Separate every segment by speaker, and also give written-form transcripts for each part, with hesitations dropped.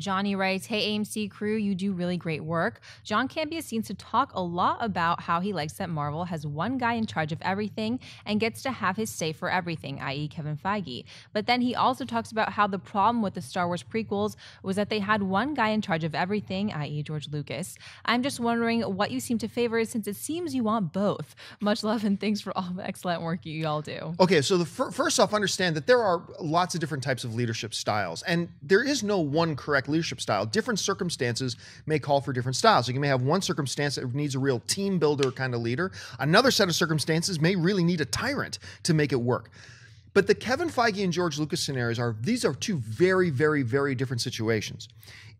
Speaker 1: Johnny writes, hey, AMC crew, you do really great work. John Campea seems to talk a lot about how he likes that Marvel has one guy in charge of everything and gets to have his say for everything, i.e. Kevin Feige. But then he also talks about how the problem with the Star Wars prequels was that they had one guy in charge of everything, i.e. George Lucas. I'm just wondering what you seem to favor since it seems you want both. Much love and thanks for all the excellent work you all do.
Speaker 2: Okay, so first off, understand that there are lots of different types of leadership styles, and there is no one correct leadership style. Different circumstances may call for different styles. So you may have one circumstance that needs a real team builder kind of leader. Another set of circumstances may really need a tyrant to make it work. But the Kevin Feige and George Lucas scenarios these are two very, very, very different situations.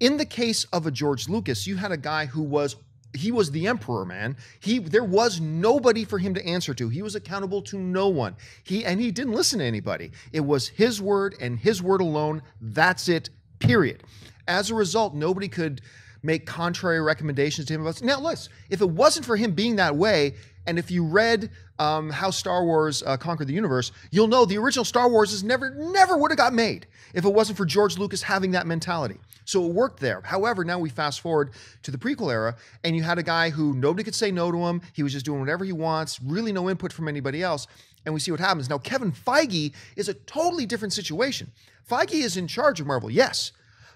Speaker 2: In the case of a George Lucas, you had a guy who was the emperor, man. There was nobody for him to answer to. He was accountable to no one. He didn't listen to anybody. It was his word and his word alone. That's it, period. As a result, nobody could make contrary recommendations to him. Now, listen, if it wasn't for him being that way, and if you read how Star Wars conquered the universe, you'll know the original Star Wars never would have got made if it wasn't for George Lucas having that mentality. So it worked there. However, now we fast forward to the prequel era, and you had a guy who nobody could say no to him. He was just doing whatever he wants, really no input from anybody else. And we see what happens. Now, Kevin Feige is a totally different situation. Feige is in charge of Marvel, yes,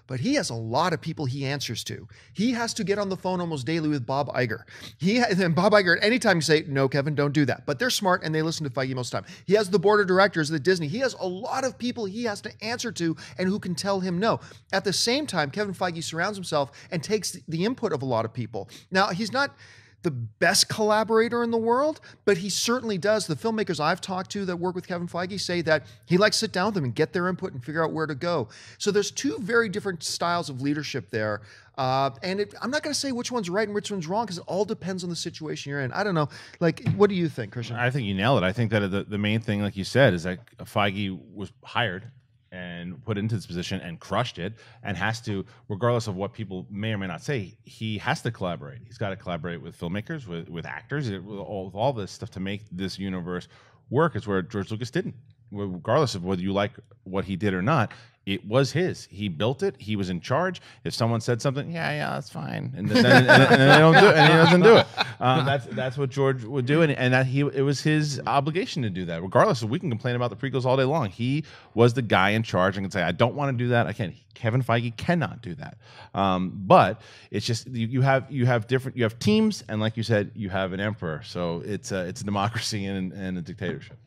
Speaker 2: but he has a lot of people he answers to. He has to get on the phone almost daily with Bob Iger. And Bob Iger, at any time you say, no, Kevin, don't do that. But they're smart and they listen to Feige most of the time. He has the board of directors at Disney. He has a lot of people he has to answer to and who can tell him no. At the same time, Kevin Feige surrounds himself and takes the input of a lot of people. Now, he's not the best collaborator in the world, but he certainly does. The filmmakers I've talked to that work with Kevin Feige say that he likes to sit down with them and get their input and figure out where to go. So there's two very different styles of leadership there. And I'm not going to say which one's right and which one's wrong because it all depends on the situation you're in. I don't know. Like, what do you think, Christian?
Speaker 3: I think you nailed it. I think that the main thing, like you said, is that Feige was hired and put into this position and crushed it and has to, regardless of what people may or may not say, he has to collaborate. He's got to collaborate with filmmakers, with actors, with all this stuff to make this universe work. Is where George Lucas didn't. Regardless of whether you like what he did or not, it was his. He built it. He was in charge. If someone said something, yeah, that's fine, and then they don't do it, and he doesn't do it. That's what George would do, and that it was his obligation to do that. Regardless of, we can complain about the prequels all day long. He was the guy in charge and can say, I don't want to do that. I can't. Kevin Feige cannot do that. But it's just you have teams, and like you said, you have an emperor. So it's a democracy and a dictatorship.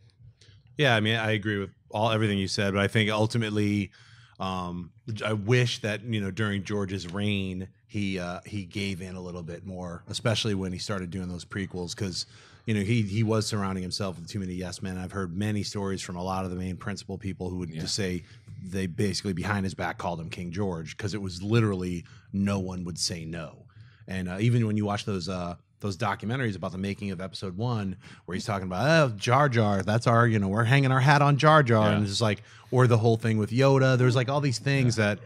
Speaker 4: Yeah, I mean, I agree with everything you said, but I think ultimately, I wish that during George's reign he gave in a little bit more, especially when he started doing those prequels, because he was surrounding himself with too many yes men. I've heard many stories from a lot of the main principal people who would just say they basically behind his back called him King George because it was literally no one would say no. And even when you watch those documentaries about the making of Episode 1, where he's talking about, Jar Jar, that's our, we're hanging our hat on Jar Jar, and it's just like, or the whole thing with Yoda. There's like all these things that,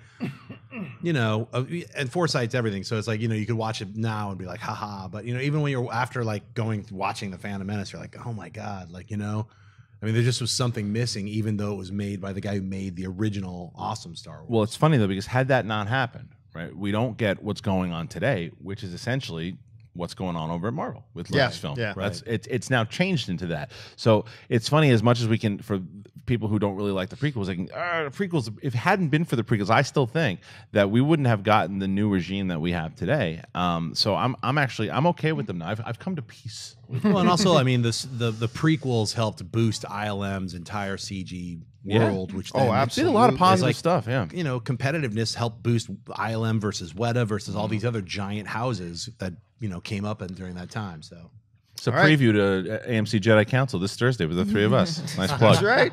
Speaker 4: and foresight's everything. So it's like, you could watch it now and be like, haha. But even when you're after like watching the Phantom Menace, you're like, oh my god, like I mean, there just was something missing, even though it was made by the guy who made the original awesome Star Wars.
Speaker 3: Well, it's funny though, because had that not happened, right, we don't get what's going on today, which is essentially what's going on over at Marvel with Lucasfilm.
Speaker 2: Yeah,
Speaker 3: right. It's now changed into that. So it's funny, as much as we can, for people who don't really like the prequels, they can, the prequels, if it hadn't been for the prequels, I still think that we wouldn't have gotten the new regime that we have today. So I'm okay with them now. I've come to peace with them.
Speaker 4: Well, and also, I mean, the prequels helped boost ILM's entire CG world, which then
Speaker 3: absolutely, a lot of positive stuff. Yeah,
Speaker 4: competitiveness helped boost ILM versus Weta versus all these other giant houses that came up during that time. So
Speaker 3: it's a preview to AMC Jedi Council this Thursday with the three of us. Nice plug.
Speaker 2: That's right.